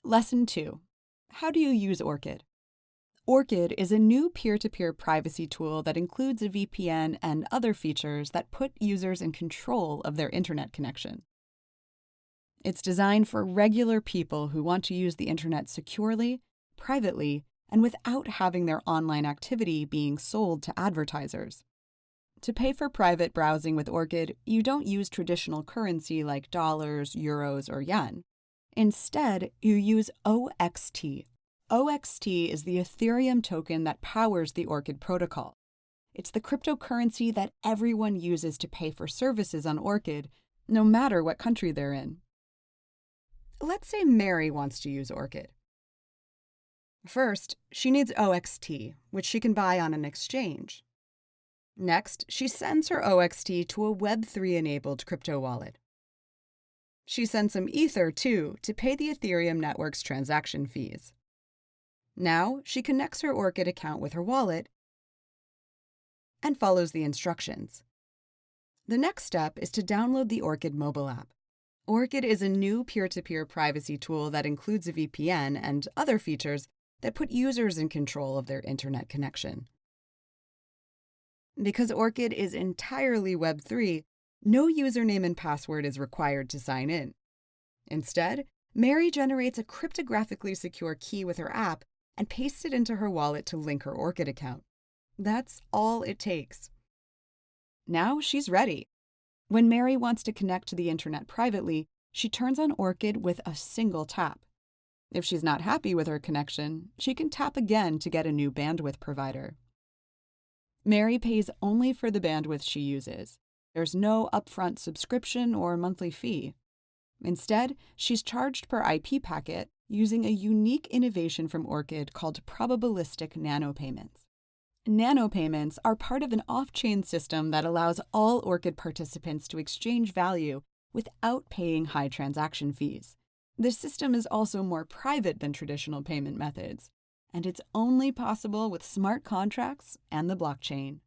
Lesson 2. How do you use Orchid? Orchid is a new peer-to-peer privacy tool that includes a VPN and other features that put users in control of their internet connection. It's designed for regular people who want to use the internet securely, privately, and without having their online activity being sold to advertisers. To pay for private browsing with Orchid, you don't use traditional currency like dollars, euros, or yen. Instead, you use OXT. OXT is the Ethereum token that powers the Orchid protocol. It's the cryptocurrency that everyone uses to pay for services on Orchid, no matter what country they're in. Let's say Mary wants to use Orchid. First, she needs OXT, which she can buy on an exchange. Next, she sends her OXT to a Web3-enabled crypto wallet. She sends some Ether, too, to pay the Ethereum network's transaction fees. Now, she connects her Orchid account with her wallet and follows the instructions. The next step is to download the Orchid mobile app. Orchid is a new peer-to-peer privacy tool that includes a VPN and other features that put users in control of their internet connection. Because Orchid is entirely Web3, no username and password is required to sign in. Instead, Mary generates a cryptographically secure key with her app and pastes it into her wallet to link her Orchid account. That's all it takes. Now she's ready. When Mary wants to connect to the internet privately, she turns on Orchid with a single tap. If she's not happy with her connection, she can tap again to get a new bandwidth provider. Mary pays only for the bandwidth she uses. There's no upfront subscription or monthly fee. Instead, she's charged per IP packet using a unique innovation from Orchid called probabilistic nanopayments. Nanopayments are part of an off-chain system that allows all Orchid participants to exchange value without paying high transaction fees. This system is also more private than traditional payment methods, and it's only possible with smart contracts and the blockchain.